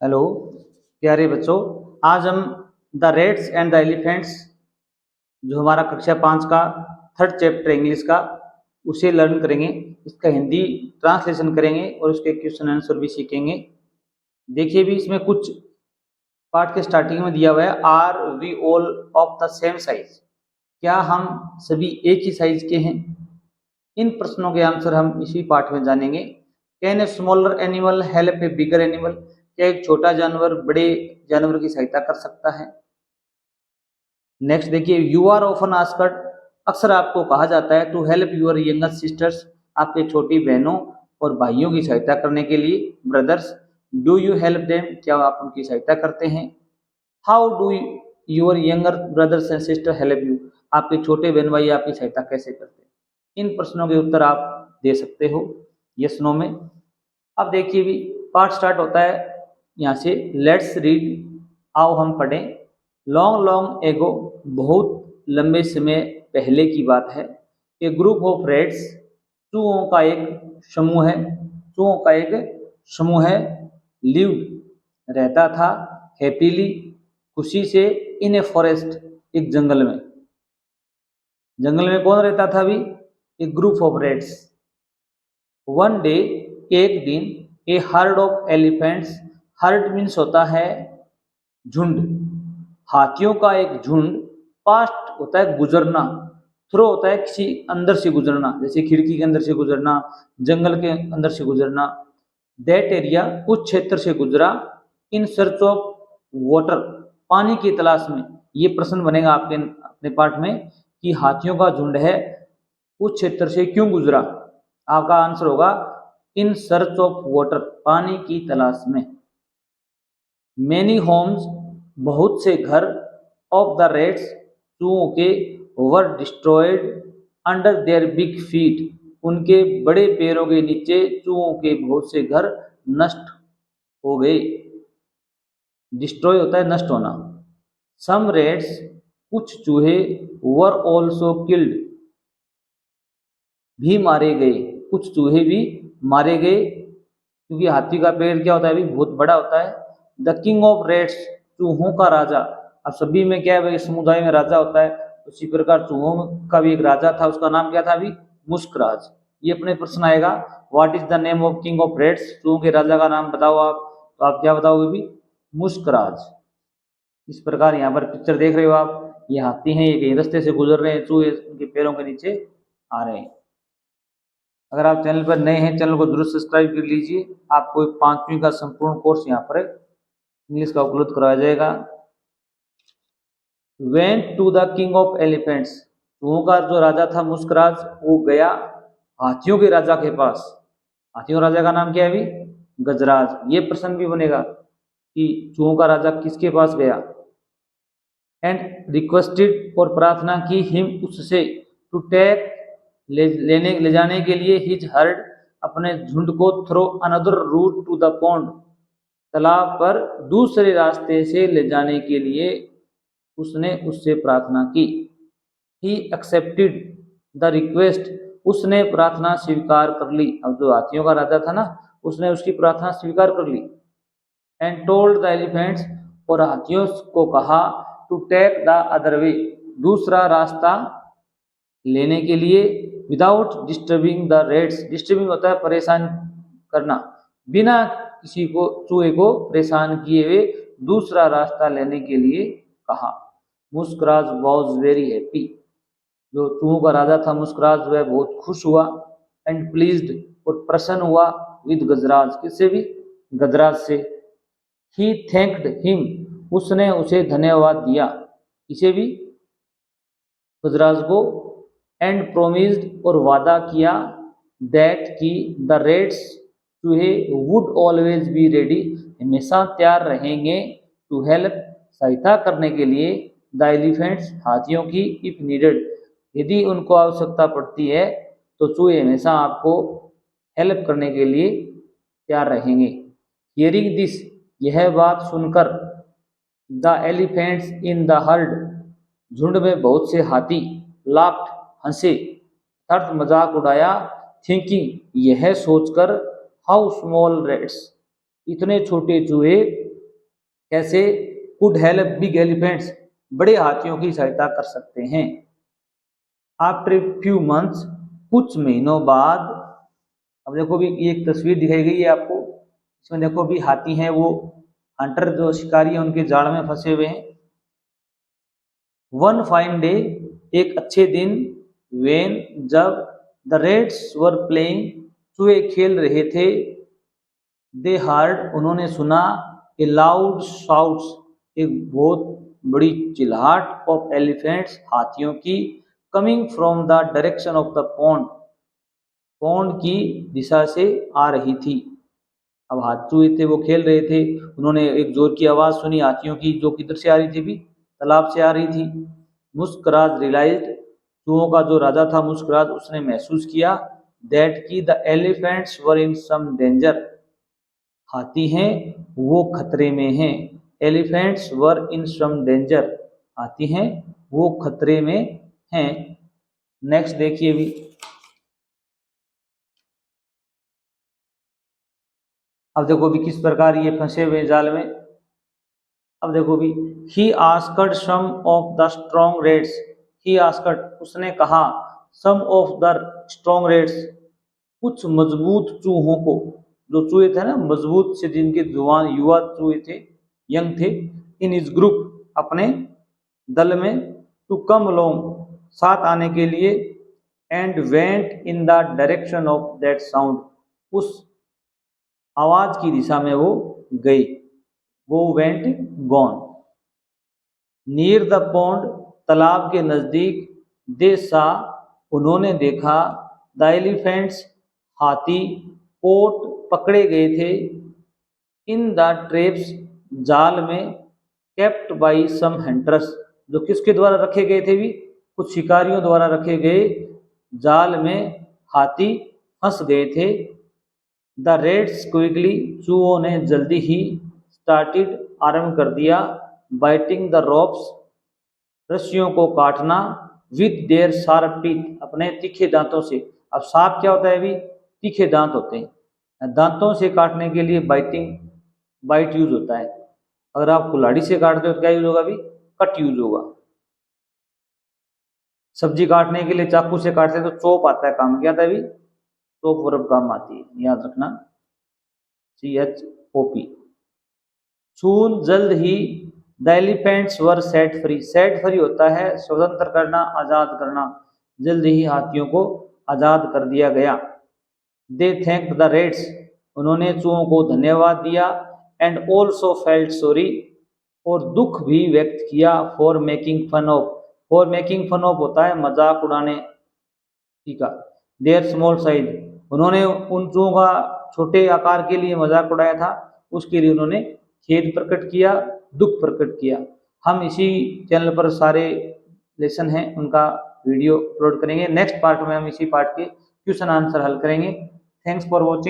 Hello प्यारे बच्चों, आज हम the rates and the elephants जो हमारा कक्षा 5 का थर्ड चैप्टर इंग्लिश का उसे लर्न करेंगे। इसका हिंदी ट्रांसलेशन करेंगे और उसके क्वेश्चन आंसर भी सीखेंगे। देखिए भी इसमें कुछ पार्ट के स्टार्टिंग में दिया हुआ है, are we all of the same size, क्या हम सभी एक ही साइज के हैं। इन प्रश्नों के आंसर हम इसी पार्ट में जानेंगे। Can a smaller animal help A bigger animal, क्या एक छोटा जानवर बड़े जानवर की सहायता कर सकता है। नेक्स्ट देखिए, यू आर ऑफन आस्क्ड, अक्सर आपको कहा जाता है to help your younger sisters, आपके छोटी बहनों और भाइयों की सहायता करने के लिए। Brothers, do you help them, क्या आप उनकी सहायता करते हैं। How do your younger brothers and sister help you, आपके छोटे बहन भाई आपकी सहायता कैसे करते हैं। इन प्रश्नों के उत्तर आप दे सकते हो यस नो में। अब देखिए भी पार्ट स्टार्ट होता है यहाँ से, लेट्स रीड, आओ हम पढ़ें। लॉन्ग लॉन्ग एगो, बहुत लंबे समय पहले की बात है। ए ग्रुप ऑफ रेट्स, चूहों का एक समूह है, चूहों का एक समूह है। लिव्ड, रहता था। हैप्पीली, खुशी से। इन ए फॉरेस्ट, एक जंगल में। जंगल में कौन रहता था अभी, एक group of rats. One day, एक दिन। A herd of elephants, herd means होता है झुंड, हाथियों का एक झुंड। पास्ट होता है गुजरना, थ्रो होता है किसी अंदर से गुजरना, जैसे खिड़की के अंदर से गुजरना, जंगल के अंदर से गुजरना। दैट एरिया, उस क्षेत्र से गुजरा। इन सर्च ऑफ वाटर, पानी की तलाश में। ये प्रश्न बनेगा आपके अपने पाठ में कि हाथियों का झुंड है, उस क्षेत्र से क्यों गुजरा। आपका आंसर होगा इन सर्च ऑफ वाटर, पानी की तलाश में। मैनी होम्स, बहुत से घर। ऑफ द रेट्स, चूहों के। Were destroyed under their big feet, उनके बड़े पैरों के नीचे चूहों के बहुत से घर नष्ट हो गए। डिस्ट्रॉय होता है नष्ट होना। सम रेट्स, कुछ चूहे। वर ऑल्सो किल्ड, भी मारे गए, कुछ चूहे भी मारे गए, क्योंकि हाथी का पेड़ क्या होता है, अभी बहुत बड़ा होता है। द किंग ऑफ रेट्स, चूहों का राजा। अब सभी में क्या है भाई, समुदाय में राजा होता है, उसी प्रकार चूहों का भी एक राजा था, उसका नाम क्या था अभी, मुस्कराज। ये अपने प्रश्न आएगा, what is the name of king of rates, चूहों के राजा का नाम बताओ आप, तो आप क्या बताओगे भी, मुस्कराज। इस प्रकार यहाँ पर पिक्चर देख रहे हो आप, ये हाथी हैं, ये कहीं रास्ते से गुजर रहे हैं, चूहे उनके पैरों के नीचे आ रहे हैं। अगर आप चैनल पर नए हैं, चैनल को जरूर सब्सक्राइब कर लीजिए, आपको 5वीं का संपूर्ण कोर्स यहाँ पर इंग्लिश का उपलब्ध कराया जाएगा। Went to the king of elephants, चूहों का जो राजा था मुस्कराज, वो गया हाथियों के राजा के पास। हाथियों राजा का नाम क्या है अभी, गजराज। ये प्रश्न भी बनेगा कि चूहों का राजा किसके पास गया। एंड रिक्वेस्टेड, और प्रार्थना की, हिम उससे, टू टेक, ले जाने के लिए, हिज हर्ड, अपने झुंड को, through another route to the pond, तालाब पर दूसरे रास्ते से ले जाने के लिए उसने उससे प्रार्थना की। ही एक्सेप्टेड द रिक्वेस्ट, उसने प्रार्थना स्वीकार कर ली। अब जो हाथियों का राजा था ना, उसने उसकी प्रार्थना स्वीकार कर ली। एंड टोल्ड द एलिफेंट्स, और हाथियों को कहा, to take the other way, दूसरा रास्ता लेने के लिए। Without disturbing the rats, disturbing होता है परेशान करना, बिना किसी को चूहे को परेशान किए हुए दूसरा रास्ता लेने के लिए कहा। मुस्कराज वॉज वेरी हैप्पी, जो चूहों का राजा था मुस्कराज, वह बहुत खुश हुआ। एंड प्लीज्ड, और प्रसन्न हुआ। विद गजराज, किससे भी, गजराज से। ही थैंक्ड हिम, उसने उसे धन्यवाद दिया, इसे भी, गजराज को। एंड प्रोमिस्ड, और वादा किया, दैट की, द रेट्स, चूहे, वुड ऑलवेज बी रेडी, हमेशा तैयार रहेंगे, टू हेल्प, सहायता करने के लिए, द एलिफेंट्स, हाथियों की, इफ नीडेड, यदि उनको आवश्यकता पड़ती है तो चूहे हमेशा आपको हेल्प करने के लिए तैयार रहेंगे। हियरिंग दिस, यह बात सुनकर, the elephants in the heard, झुंड में बहुत से हाथी, लाफ्ट, हंसे, अर्थात मजाक उड़ाया। थिंकिंग, यह सोचकर, हाउ स्मॉल रेट्स, इतने छोटे चूहे, कैसे कुड हेल्प बिग एलिफेंट्स, बड़े हाथियों की सहायता कर सकते हैं। आफ्टर फ्यू मंथ्स, कुछ महीनों बाद, अब देखो भी ये एक तस्वीर दिखाई गई है आपको, इसमें देखो भी हाथी हैं वो हंटर जो शिकारी है उनके जाल में फंसे हुए हैं। वन फाइन डे, एक अच्छे दिन, वेन, जब, द रेड्स वर प्लेइंग, चूहे खेल रहे थे, दे हार्ड, उन्होंने सुना, ए लाउड शाउट्स, एक बहुत बड़ी चिल्लाहट, ऑफ एलिफेंट्स, हाथियों की, coming from the direction of the pond, pond की दिशा से आ रही थी। अब चूहे थे वो खेल रहे थे, उन्होंने एक जोर की आवाज़ सुनी हाथियों की जो किधर से आ रही थी भी, तालाब से आ रही थी। मुस्कराज रियलाइज्ड, चूहों का जो राजा था मुस्कराज, उसने महसूस किया, दैट की the elephants were in some danger, हाथी हैं वो खतरे में हैं। Elephants were in some danger, हाथी हैं वो खतरे में हैं। नेक्स्ट देखिए भी, अब देखो भी किस प्रकार ये फंसे हुए जाल में। अब देखो भी, he asked some of the strong rats, he asked, उसने कहा, some of the strong rats, कुछ मजबूत चूहों को, जो चूहे थे ना मजबूत से, जिनके जवान युवा चूहे थे, यंग थे, इन इस ग्रुप, अपने दल में, टू कम अलोंग, साथ आने के लिए, and went in the direction of that sound, उस आवाज की दिशा में वो गई, वो went gone. Near the pond, तालाब के नजदीक, दे सा, उन्होंने देखा, द एलिफेंट्स, हाथी, कोट, पकड़े गए थे, इन द ट्रेप्स, जाल में, केप्ट बाई सम हंटर्स, जो किसके द्वारा रखे गए थे भी, कुछ शिकारियों द्वारा रखे गए जाल में हाथी फंस गए थे। द रेड्स क्विकली, चूहों ने जल्दी ही, स्टार्टेड, आरंभ कर दिया, बाइटिंग द रोप्स, रस्सियों को काटना, विद देयर शार्प टीथ, अपने तीखे दांतों से। अब सांप क्या होता है भी, तीखे दांत होते हैं, दांतों से काटने के लिए बाइटिंग, बाइट यूज होता है। अगर आप कुल्हाड़ी से काटते हो तो क्या यूज होगा भी, कट यूज होगा। सब्जी काटने के लिए चाकू से काटते हैं तो चोप आता है, काम क्या आता है भी, चोप वर्ब काम आती है, याद रखना, CHOP। सून, जल्द ही, the elephants were set free, set free होता है स्वतंत्र करना, आजाद करना, जल्द ही हाथियों को आजाद कर दिया गया। दे थैंक्ड द रेड्स, उन्होंने चूहों को धन्यवाद दिया, एंड ऑल्सो फेल्ट सॉरी, और दुख भी व्यक्त किया, for making fun of, for making fun of होता है मजाक उड़ाने, ठीक है, देयर स्मॉल साइज, उन्होंने उन चूहों का छोटे आकार के लिए मजाक उड़ाया था, उसके लिए उन्होंने खेद प्रकट किया, दुख प्रकट किया। हम इसी चैनल पर सारे लेसन हैं उनका वीडियो अपलोड करेंगे। नेक्स्ट पार्ट में हम इसी पार्ट के क्वेश्चन आंसर हल करेंगे। Thanks for watching.